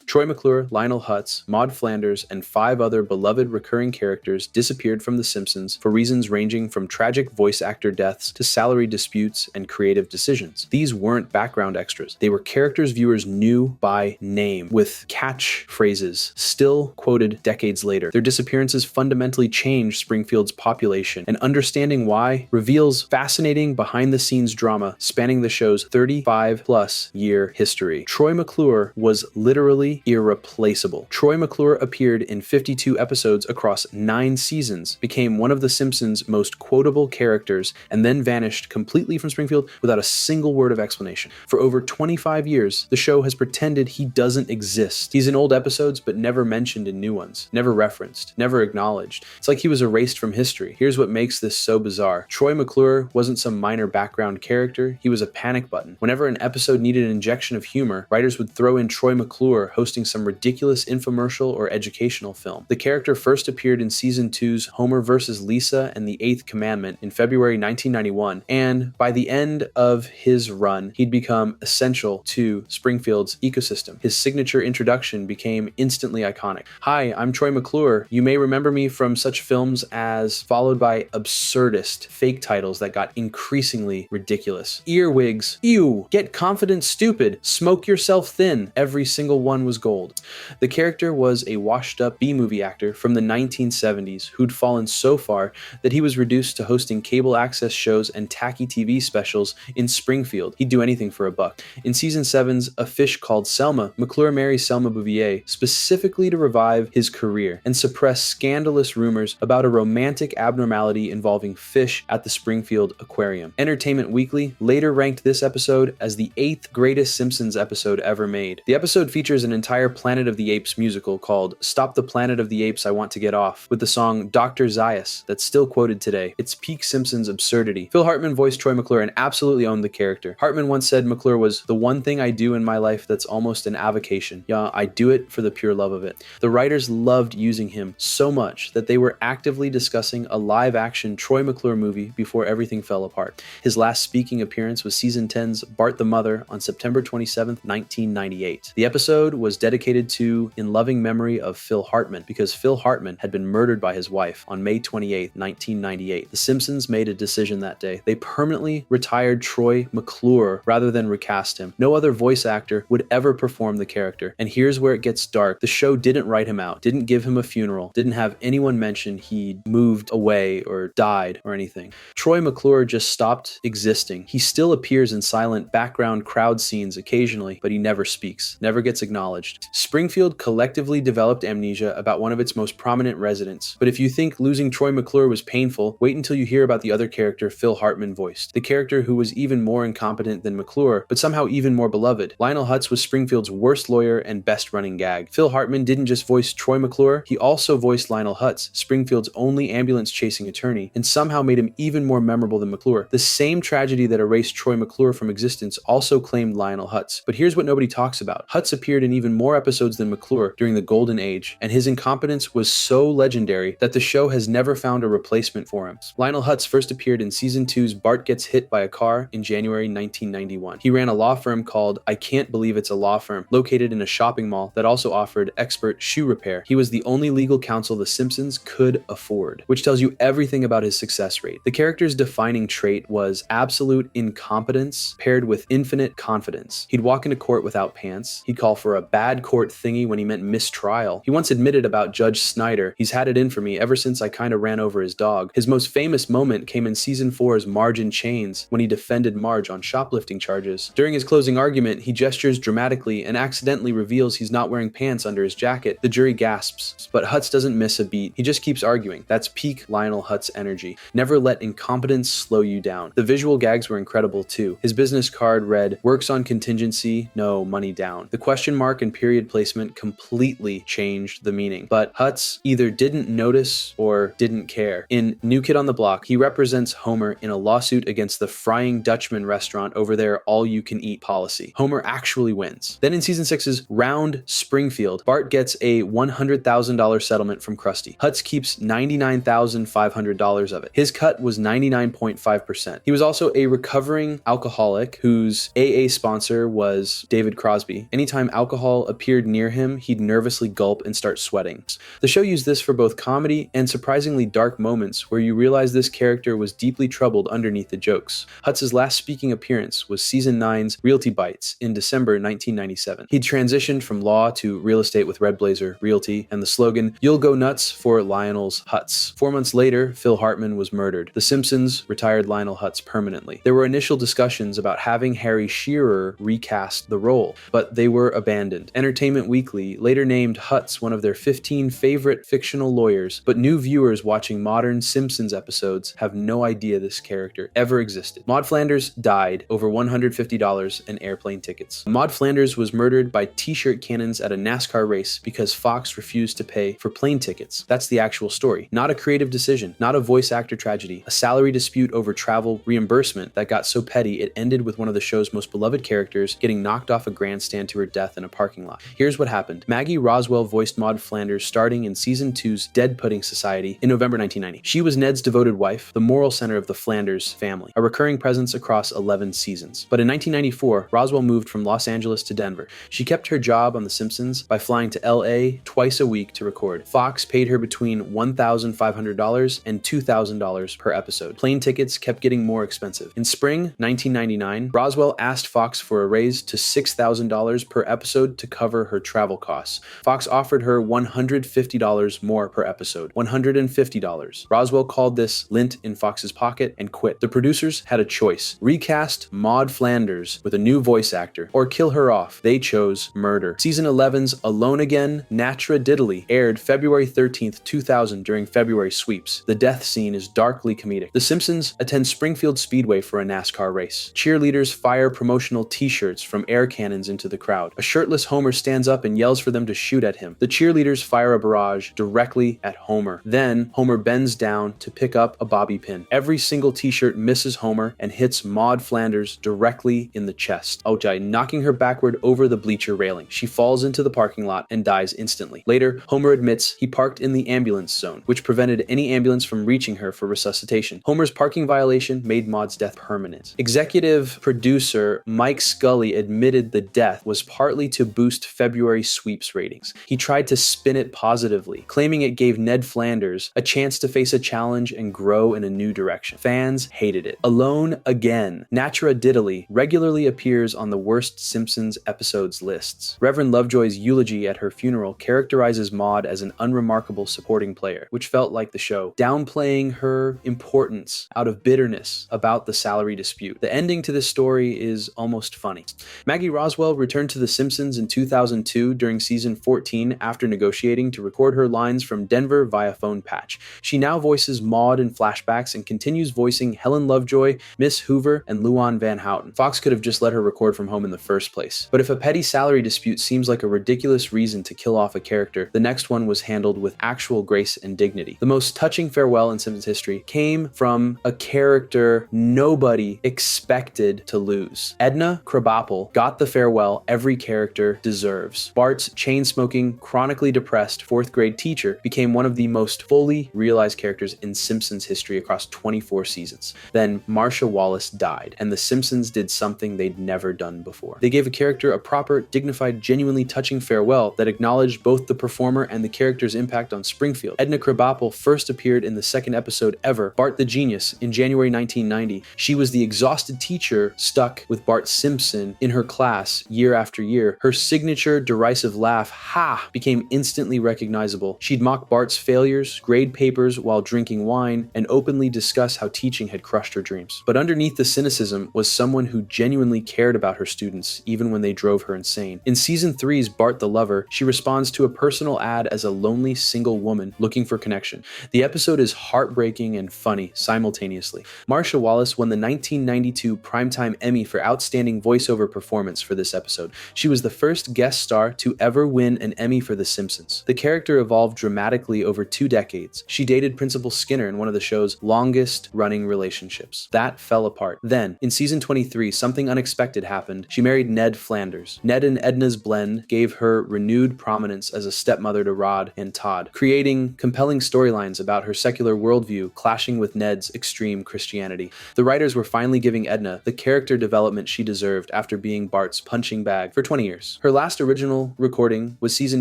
Troy McClure, Lionel Hutz, Maude Flanders, and 5 other beloved recurring characters disappeared from The Simpsons for reasons ranging from tragic voice actor deaths to salary disputes and creative decisions. These weren't background extras. They were characters viewers knew by name, with catchphrases still quoted decades later. Their disappearances fundamentally changed Springfield's population, and understanding why reveals fascinating behind-the-scenes drama spanning the show's 35-plus year history. Troy McClure was literally irreplaceable. Troy McClure appeared in 52 episodes across 9 seasons, became one of The Simpsons' most quotable characters, and then vanished completely from Springfield without a single word of explanation. For over 25 years, the show has pretended he doesn't exist. He's in old episodes, but never mentioned in new ones, never referenced, never acknowledged. It's like he was erased from history. Here's what makes this so bizarre. Troy McClure wasn't some minor background character, he was a panic button. Whenever an episode needed an injection of humor, writers would throw in Troy McClure hosting some ridiculous infomercial or educational film. The character first appeared in Season 2's Homer vs. Lisa and the Eighth Commandment in February 1991, and by the end of his run, he'd become essential to Springfield's ecosystem. His signature introduction became instantly iconic. "Hi, I'm Troy McClure. You may remember me from such films as," followed by absurdist fake titles that got increasingly ridiculous. "Earwigs," "Ew," "Get Confident Stupid," "Smoke Yourself Thin." Every single one was gold. The character was a washed-up B-movie actor from the 1970s who'd fallen so far that he was reduced to hosting cable access shows and tacky TV specials in Springfield. He'd do anything for a buck. In Season 7's A Fish Called Selma, McClure marries Selma Bouvier specifically to revive his career and suppress scandalous rumors about a romantic abnormality involving fish at the Springfield Aquarium. Entertainment Weekly later ranked this episode as the 8th greatest Simpsons episode ever made. The episode features an entire Planet of the Apes musical called "Stop the Planet of the Apes, I Want to Get Off," with the song Dr. Zaius that's still quoted today. It's peak Simpsons absurdity. Phil Hartman voiced Troy McClure and absolutely owned the character. Hartman once said McClure was "the one thing I do in my life that's almost an avocation. Yeah, I do it for the pure love of it." The writers loved using him so much that they were actively discussing a live-action Troy McClure movie before everything fell apart. His last speaking appearance was Season 10's Bart the Mother on September 27, 1998. The episode was dedicated to in loving memory of Phil Hartman because Phil Hartman had been murdered by his wife on May 28, 1998. The Simpsons made a decision that day. They permanently retired Troy McClure rather than recast him. No other voice actor would ever perform the character. And here's where it gets dark. The show didn't write him out, didn't give him a funeral, didn't have anyone mention he'd moved away or died or anything. Troy McClure just stopped existing. He still appears in silent background crowd scenes occasionally, but he never speaks, never gets acknowledged. Springfield collectively developed amnesia about one of its most prominent residents. But if you think losing Troy McClure was painful, wait until you hear about the other character Phil Hartman voiced. The character who was even more incompetent than McClure, but somehow even more beloved. Lionel Hutz was Springfield's worst lawyer and best running gag. Phil Hartman didn't just voice Troy McClure, he also voiced Lionel Hutz, Springfield's only ambulance-chasing attorney, and somehow made him even more memorable than McClure. The same tragedy that erased Troy McClure from existence also claimed Lionel Hutz. But here's what nobody talks about. Hutz appeared in even more episodes than McClure during the Golden Age, and his incompetence was so legendary that the show has never found a replacement for him. Lionel Hutz first appeared in Season 2's Bart Gets Hit by a Car in January 1991. He ran a law firm called I Can't Believe It's a Law Firm, located in a shopping mall that also offered expert shoe repair. He was the only legal counsel The Simpsons could afford, which tells you everything about his success rate. The character's defining trait was absolute incompetence paired with infinite confidence. He'd walk into court without pants. He'd call for a bad court thingy when he meant mistrial. He once admitted about Judge Snyder, "He's had it in for me ever since I kinda ran over his dog." His most famous moment came in Season 4's Marge in Chains when he defended Marge on shoplifting charges. During his closing argument, he gestures dramatically and accidentally reveals he's not wearing pants under his jacket. The jury gasps, but Hutz doesn't miss a beat. He just keeps arguing. That's peak Lionel Hutz energy. Never let incompetence slow you down. The visual gags were incredible too. His business card read, "Works on contingency, no money down." The question mark and period placement completely changed the meaning. But Hutz either didn't notice or didn't care. In New Kid on the Block, he represents Homer in a lawsuit against the Frying Dutchman restaurant over their all-you-can-eat policy. Homer actually wins. Then in Season 6's Round Springfield, Bart gets a $100,000 settlement from Krusty. Hutz keeps $99,500 of it. His cut was 99.5%. He was also a recovering alcoholic whose AA sponsor was David Crosby. Anytime alcohol Roswell appeared near him, he'd nervously gulp and start sweating. The show used this for both comedy and surprisingly dark moments where you realize this character was deeply troubled underneath the jokes. Hutz's last speaking appearance was Season 9's Realty Bites in December 1997. He'd transitioned from law to real estate with Red Blazer Realty and the slogan, "You'll go nuts for Lionel's Hutz." 4 months later, Phil Hartman was murdered. The Simpsons retired Lionel Hutz permanently. There were initial discussions about having Harry Shearer recast the role, but they were abandoned. Entertainment Weekly later named Hutz one of their 15 favorite fictional lawyers, but new viewers watching modern Simpsons episodes have no idea this character ever existed. Maud Flanders died over $150 in airplane tickets. Maud Flanders was murdered by t-shirt cannons at a NASCAR race because Fox refused to pay for plane tickets. That's the actual story. Not a creative decision, not a voice actor tragedy, a salary dispute over travel reimbursement that got so petty it ended with one of the show's most beloved characters getting knocked off a grandstand to her death in a parking lot. Here's what happened. Maggie Roswell voiced Maud Flanders starting in Season 2's Dead Pudding Society in November 1990. She was Ned's devoted wife, the moral center of the Flanders family, a recurring presence across 11 seasons. But in 1994, Roswell moved from Los Angeles to Denver. She kept her job on The Simpsons by flying to LA twice a week to record. Fox paid her between $1,500 and $2,000 per episode. Plane tickets kept getting more expensive. In spring 1999, Roswell asked Fox for a raise to $6,000 per episode to cover her travel costs. Fox offered her $150 more per episode. $150. Roswell called this lint in Fox's pocket and quit. The producers had a choice. Recast Maud Flanders with a new voice actor or kill her off. They chose murder. Season 11's Alone Again, Natra Diddley aired February 13th, 2000 during February sweeps. The death scene is darkly comedic. The Simpsons attend Springfield Speedway for a NASCAR race. Cheerleaders fire promotional t-shirts from air cannons into the crowd. A shirtless Homer stands up and yells for them to shoot at him. The cheerleaders fire a barrage directly at Homer. Then Homer bends down to pick up a bobby pin. Every single t-shirt misses Homer and hits Maud Flanders directly in the chest, knocking her backward over the bleacher railing. She falls into the parking lot and dies instantly. Later, Homer admits he parked in the ambulance zone, which prevented any ambulance from reaching her for resuscitation. Homer's parking violation made Maud's death permanent. Executive producer Mike Scully admitted the death was partly to boost February sweeps ratings. He tried to spin it positively, claiming it gave Ned Flanders a chance to face a challenge and grow in a new direction. Fans hated it. Alone Again, Natra Diddley regularly appears on the worst Simpsons episodes lists. Reverend Lovejoy's eulogy at her funeral characterizes Maud as an unremarkable supporting player, which felt like the show, downplaying her importance out of bitterness about the salary dispute. The ending to this story is almost funny. Maggie Roswell returned to The Simpsons in 2002 during season 14 after negotiating to record her lines from Denver via phone patch. She now voices Maud in flashbacks and continues voicing Helen Lovejoy, Miss Hoover, and Luan Van Houten. Fox could have just let her record from home in the first place. But if a petty salary dispute seems like a ridiculous reason to kill off a character, the next one was handled with actual grace and dignity. The most touching farewell in Simpsons history came from a character nobody expected to lose. Edna Krabappel got the farewell every character deserves. Bart's chain-smoking, chronically depressed fourth grade teacher became one of the most fully realized characters in Simpsons history across 24 seasons. Then Marcia Wallace died, and The Simpsons did something they'd never done before. They gave a character a proper, dignified, genuinely touching farewell that acknowledged both the performer and the character's impact on Springfield. Edna Krabappel first appeared in the second episode ever, Bart the Genius, in January 1990. She was the exhausted teacher stuck with Bart Simpson in her class year after year. Her signature derisive laugh, ha, became instantly recognizable. She'd mock Bart's failures, grade papers while drinking wine, and openly discuss how teaching had crushed her dreams. But underneath the cynicism was someone who genuinely cared about her students, even when they drove her insane. In season 3's Bart the Lover, she responds to a personal ad as a lonely single woman looking for connection. The episode is heartbreaking and funny simultaneously. Marcia Wallace won the 1992 Primetime Emmy for Outstanding Voiceover Performance for this episode. She was the first guest star to ever win an Emmy for The Simpsons. The character evolved dramatically over 2 decades. She dated Principal Skinner in one of the show's longest-running relationships. That fell apart. Then, in season 23, something unexpected happened. She married Ned Flanders. Ned and Edna's blend gave her renewed prominence as a stepmother to Rod and Todd, creating compelling storylines about her secular worldview clashing with Ned's extreme Christianity. The writers were finally giving Edna the character development she deserved after being Bart's punching bag for 20 years. Her last original recording was season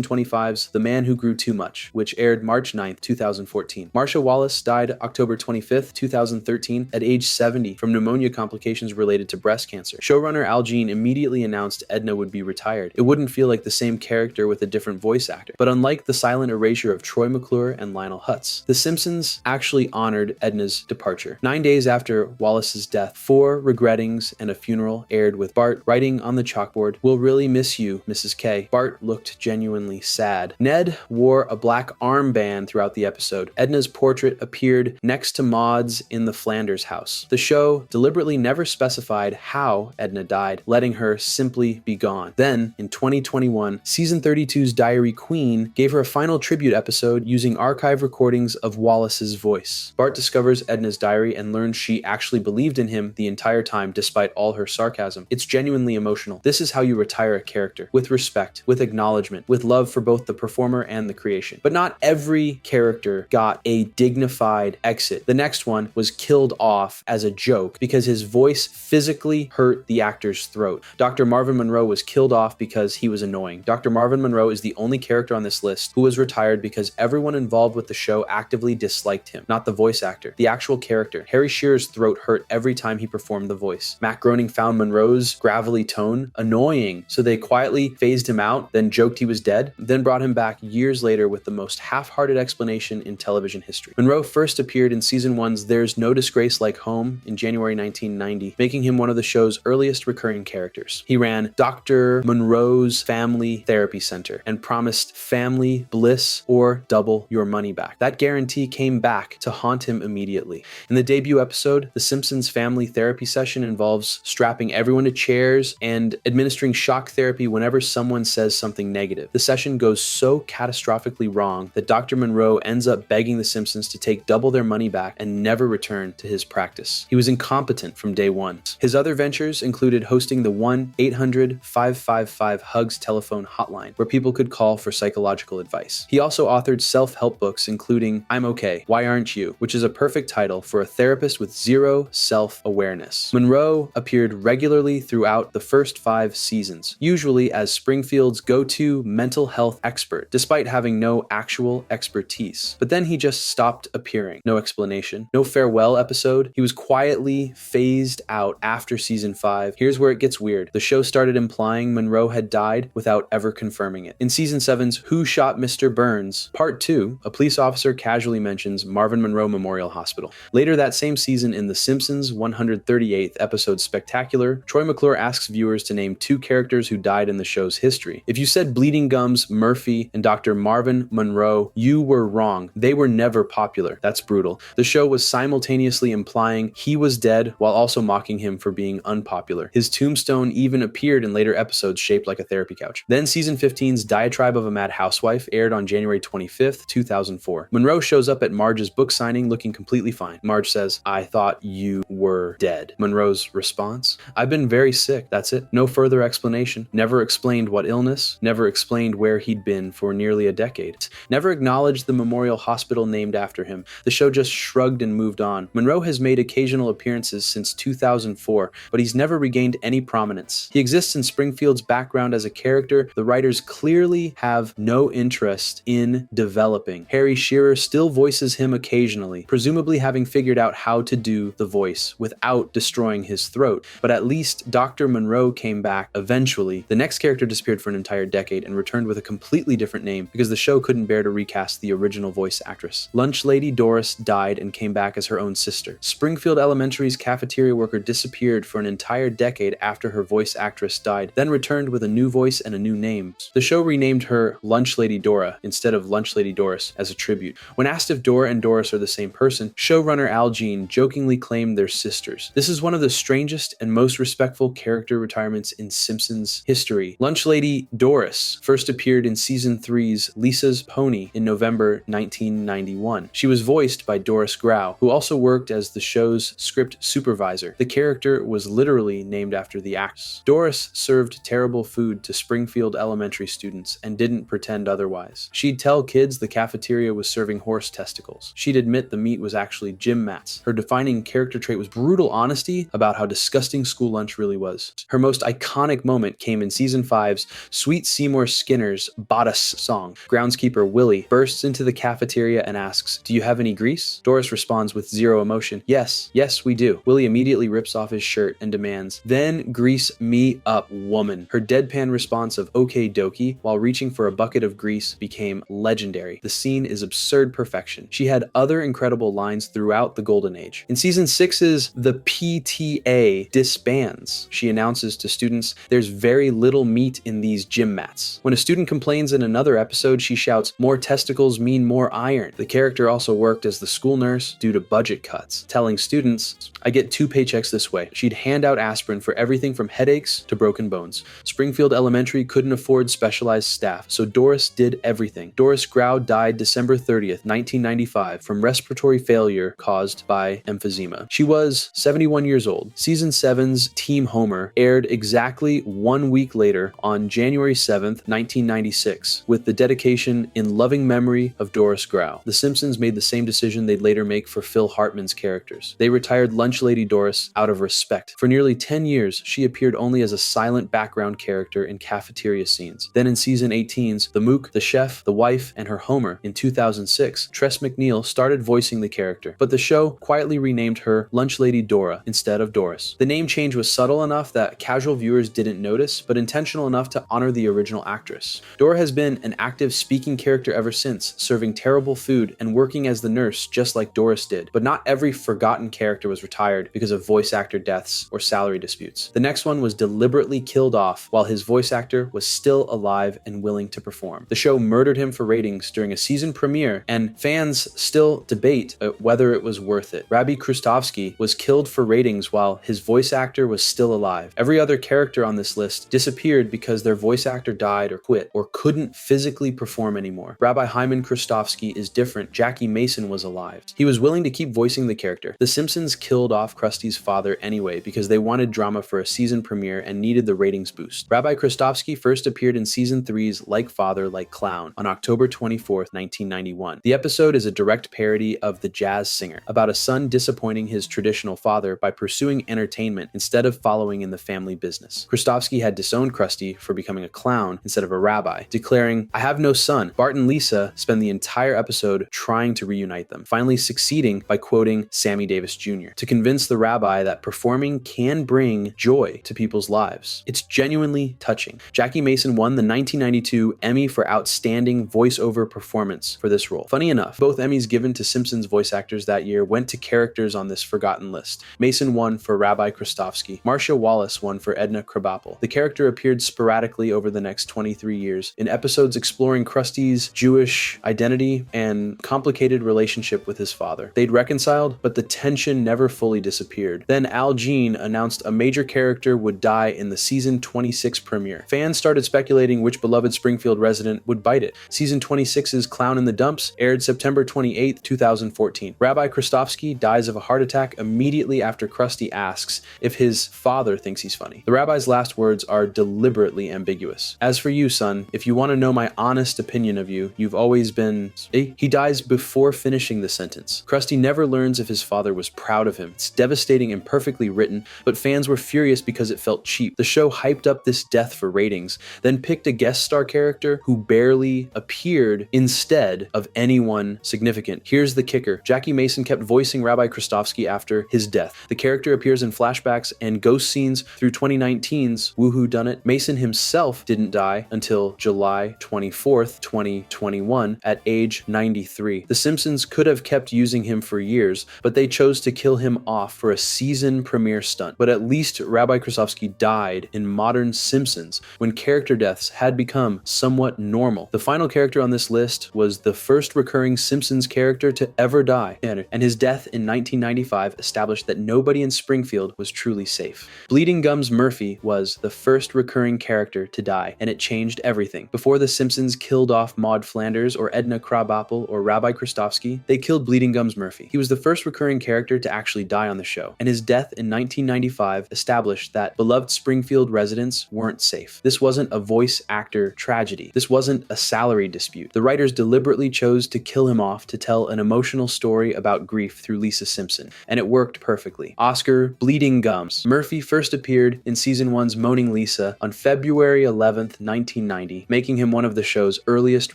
25's The Man Who Grew Too Much, which aired March 9th, 2014. Marcia Wallace died October 25th, 2013 at age 70 from pneumonia complications related to breast cancer. Showrunner Al Jean immediately announced Edna would be retired. It wouldn't feel like the same character with a different voice actor. But unlike the silent erasure of Troy McClure and Lionel Hutz, The Simpsons actually honored Edna's departure. 9 days after Wallace's death, 4 regrettings and a funeral aired with Bart writing on the chalkboard, "We'll really miss you, Mrs. K." Bart looked genuinely sad. Ned wore a black armband throughout the episode. Edna's portrait appeared next to Maud's in the Flanders house. The show deliberately never specified how Edna died, letting her simply be gone. Then, in 2021, season 32's Diary Queen gave her a final tribute episode using archive recordings of Wallace's voice. Bart discovers Edna's diary and learns she actually believed in him the entire time despite all her sarcasm. It's genuinely emotional. This is how you retire a character, with respect, with acknowledgement, with love for both the performer and the creation. But not every character got a dignified exit. The next one was killed off as a joke because his voice physically hurt the actor's throat. Dr. Marvin Monroe was killed off because he was annoying. Dr. Marvin Monroe is the only character on this list who was retired because everyone involved with the show actively disliked him, not the voice actor, the actual character. Harry Shearer's throat hurt every time he performed the voice. Matt Groening found Monroe's gravelly tone annoying, so they quietly phased him out, then joked he was dead, then brought him back years later with the most half-hearted explanation in television history. Monroe first appeared in season 1's There's No Disgrace Like Home in January 1990, making him one of the show's earliest recurring characters. He ran Dr. Monroe's Family Therapy Center and promised family bliss or double your money back. That guarantee came back to haunt him immediately. In the debut episode, The Simpsons family therapy session involves strapping everyone to chairs and administering shock therapy whenever someone says something negative. The session goes so catastrophically wrong that Dr. Monroe ends up begging The Simpsons to take double their money back and never return to his practice. He was incompetent from day one. His other ventures included hosting the 1-800-555-HUGS telephone hotline, where people could call for psychological advice. He also authored self-help books including I'm Okay, Why Aren't You?, which is a perfect title for a therapist with zero self-awareness. Monroe appeared regularly throughout the first 5 seasons, usually as Springfield's go-to mental health expert, despite having no actual expertise. But then he just stopped appearing. No explanation, no farewell episode. He was quietly phased out after season 5. Here's where it gets weird. The show started implying Monroe had died without ever confirming it. In season 7's Who Shot Mr. Burns? Part 2, a police officer casually mentions Marvin Monroe Memorial Hospital. Later that same season in The Simpsons 138th episode Spectacular, Troy McClure asks viewers to name 2 characters who died in the show's history. If you said Bleeding Gums, Murphy, and Dr. Marvin Monroe, you were wrong. They were never popular. That's brutal. The show was simultaneously implying he was dead while also mocking him for being unpopular. His tombstone even appeared in later episodes shaped like a therapy couch. Then season 15's Diatribe of a Mad Housewife aired on January 25th, 2004. Monroe shows up at Marge's book signing looking completely fine. Marge says, "I thought you were dead." Monroe's response, "I've been very sick, that's it. No further explanation. Never explained what illness, never explained where he'd been for nearly a decade. Never acknowledged the memorial hospital named after him. The show just shrugged and moved on." Monroe has made occasional appearances since 2004, but he's never regained any prominence. He exists in Springfield's background as a character the writers clearly have no interest in developing. Harry Shearer still voices him occasionally, presumably having figured out how to do the voice without destroying his throat. But at least Dr. Monroe came back eventually. The next character disappeared for an entire decade and returned with a completely different name because the show couldn't bear to recast the original voice actress. Lunch Lady Doris died and came back as her own sister. Springfield Elementary's cafeteria worker disappeared for an entire decade after her voice actress died, then returned with a new voice and a new name. The show renamed her Lunch Lady Dora instead of Lunch Lady Doris as a tribute. When asked if Dora and Doris are the same person, showrunner Al Jean jokingly claimed they're sisters. This is one of the strangest and most respectful character retirements in Simpsons history. Lunch Lady Doris first appeared in season 3's Lisa's Pony in November 1991. She was voiced by Doris Grau, who also worked as the show's script supervisor. The character was literally named after the actress. Doris served terrible food to Springfield Elementary students and didn't pretend otherwise. She'd tell kids the cafeteria was serving horse testicles. She'd admit the meat was actually gym mats. Her defining character trait was brutal honesty about how disgusting school lunch really was. Her most iconic moment came in season Season 5's Sweet Seymour Skinner's Bodice song. Groundskeeper Willie bursts into the cafeteria and asks, "Do you have any grease?" Doris responds with zero emotion, "Yes, yes, we do." Willie immediately rips off his shirt and demands, "Then grease me up, woman." Her deadpan response of "Okay dokie" while reaching for a bucket of grease became legendary. The scene is absurd perfection. She had other incredible lines throughout the Golden Age. In Season 6's The PTA disbands, she announces to students, "There's very little meat in these gym mats." When a student complains in another episode, she shouts, "More testicles mean more iron." The character also worked as the school nurse due to budget cuts, telling students, "I get 2 paychecks this way." She'd hand out aspirin for everything from headaches to broken bones. Springfield Elementary couldn't afford specialized staff, so Doris did everything. Doris Grau died December 30th, 1995 from respiratory failure caused by emphysema. She was 71 years old. Season 7's Team Homer aired exactly 1 week later on January 7th, 1996, with the dedication "In loving memory of Doris Grau." The Simpsons made the same decision they'd later make for Phil Hartman's characters. They retired Lunch Lady Doris out of respect. For nearly 10 years, she appeared only as a silent background character in cafeteria scenes. Then in Season 18's The Mook, the Chef, the Wife, and her Homer in 2006, Tress MacNeille started voicing the character, but the show quietly renamed her Lunch Lady Dora instead of Doris. The name change was subtle enough that casual viewers didn't notice, but intentional enough to honor the original actress. Dora has been an active speaking character ever since, serving terrible food and working as the nurse just like Doris did. But not every forgotten character was retired because of voice actor deaths or salary disputes. The next one was deliberately killed off while his voice actor was still alive and willing to perform. The show murdered him for ratings during a season premiere, and fans still debate whether it was worth it. Rabbi Krustovsky was killed for ratings while his voice actor was still alive. Every other character on this list disappeared because their voice actor died or quit or couldn't physically perform anymore. Rabbi Hyman Krustovsky is different. Jackie Mason was alive. He was willing to keep voicing the character. The Simpsons killed off Krusty's father anyway because they wanted drama for a season premiere and needed the ratings boost. Rabbi Krustovsky first appeared in Season 3's Like Father, Like Clown on October 24th, 1991. The episode is a direct parody of The Jazz Singer, about a son disappointing his traditional father by pursuing entertainment instead of following in the family business. Krustovsky had disowned Krusty for becoming a clown instead of a rabbi, declaring, "I have no son." Bart and Lisa spend the entire episode trying to reunite them, finally succeeding by quoting Sammy Davis Jr. to convince the rabbi that performing can bring joy to people's lives. It's genuinely touching. Jackie Mason won the 1992 Emmy for Outstanding Voiceover Performance for this role. Funny enough, both Emmys given to Simpsons voice actors that year went to characters on this forgotten list. Mason won for Rabbi Krustovsky. Marcia Wallace won for Edna Krabappel. The character appeared sporadically over the next 23 years in episodes exploring Krusty's Jewish identity and complicated relationship with his father. They'd reconciled, but the tension never fully disappeared. Then Al Jean announced a major character would die in the Season 26 premiere. Fans started speculating which beloved Springfield resident would bite it. Season 26's Clown in the Dumps aired September 28, 2014. Rabbi Krustovsky dies of a heart attack immediately after Krusty asks if his father thinks he's funny. The rabbi's last words are deliberately ambiguous. "As for you, son, if you want to know my honest opinion of you, you've always been..." He dies before finishing the sentence. Krusty never learns if his father was proud of him. It's devastating and perfectly written, but fans were furious because it felt cheap. The show hyped up this death for ratings, then picked a guest star character who barely appeared instead of anyone significant. Here's the kicker. Jackie Mason kept voicing Rabbi Krustovsky after his death. The character appears in flashbacks and ghost scenes through 2019's Woohoo Done It. Mason himself didn't die until July 24th, 2021 at age 93. The Simpsons could have kept using him for years, but they chose to kill him off for a season premiere stunt. But at least Rabbi Krustovsky died in modern Simpsons when character deaths had become somewhat normal. The final character on this list was the first recurring Simpsons character to ever die, and his death in 1995 established that nobody in Springfield was truly safe. Bleeding Gums Murphy was the first recurring character to die, and it changed everything. Before the Simpsons killed off Maude Flanders or Edna Krabappel or Rabbi Krustovsky, they killed Bleeding Gums Murphy. He was the first recurring character to actually die on the show, and his death in 1995 established that beloved Springfield residents weren't safe. This wasn't a voice actor tragedy. This wasn't a salary dispute. The writers deliberately chose to kill him off to tell an emotional story about grief through Lisa Simpson, and it worked perfectly. Oscar Bleeding Gums Murphy first appeared in Season 1's Moaning Lisa on on February 11th, 1990, making him one of the show's earliest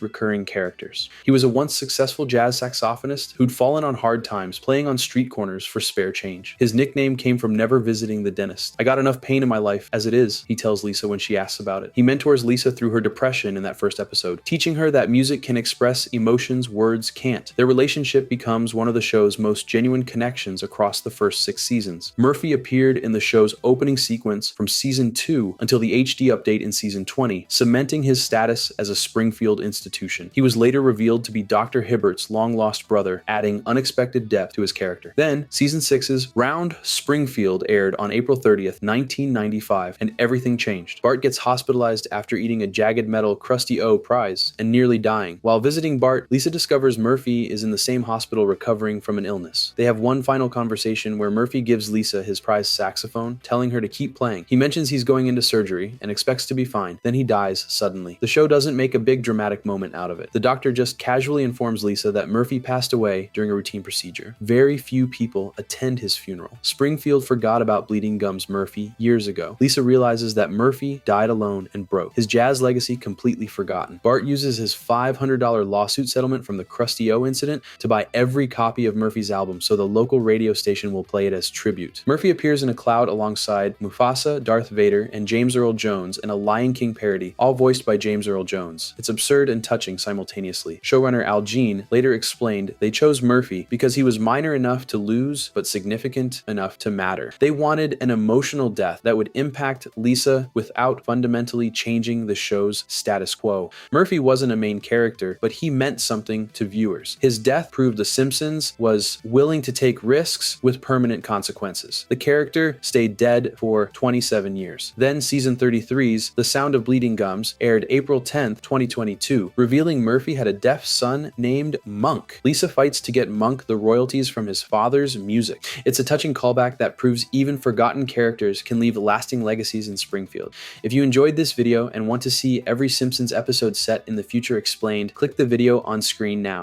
recurring characters. He was a once successful jazz saxophonist who'd fallen on hard times playing on street corners for spare change. His nickname came from never visiting the dentist. "I got enough pain in my life as it is," he tells Lisa when she asks about it. He mentors Lisa through her depression in that first episode, teaching her that music can express emotions words can't. Their relationship becomes one of the show's most genuine connections across the first 6 seasons. Murphy appeared in the show's opening sequence from season 2 until the HD update in season 20, cementing his status as a Springfield institution. He was later revealed to be Dr. Hibbert's long-lost brother, adding unexpected depth to his character. Then, season 6's Round Springfield aired on April 30th, 1995, and everything changed. Bart gets hospitalized after eating a Jagged Metal Krusty O prize and nearly dying. While visiting Bart, Lisa discovers Murphy is in the same hospital recovering from an illness. They have one final conversation where Murphy gives Lisa his prized saxophone, telling her to keep playing. He mentions he's going into surgery and expects to be fine. Then he dies suddenly. The show doesn't make a big dramatic moment out of it. The doctor just casually informs Lisa that Murphy passed away during a routine procedure. Very few people attend his funeral. Springfield forgot about Bleeding Gums Murphy years ago. Lisa realizes that Murphy died alone and broke. His jazz legacy completely forgotten. Bart uses his $500 lawsuit settlement from the Krusty O incident to buy every copy of Murphy's album so the local radio station will play it as tribute. Murphy appears in a cloud alongside Mufasa, Darth Vader, and James Earl Jones in a Lion King parody, all voiced by James Earl Jones. It's absurd and touching simultaneously. Showrunner Al Jean later explained they chose Murphy because he was minor enough to lose but significant enough to matter. They wanted an emotional death that would impact Lisa without fundamentally changing the show's status quo. Murphy wasn't a main character, but he meant something to viewers. His death proved The Simpsons was willing to take risks with permanent consequences. The character stayed dead for 27 years. Then season 33's The Sound of Bleeding Gums aired April 10th, 2022, revealing Murphy had a deaf son named Monk. Lisa fights to get Monk the royalties from his father's music. It's a touching callback that proves even forgotten characters can leave lasting legacies in Springfield. If you enjoyed this video and want to see every Simpsons episode set in the future explained, click the video on screen now.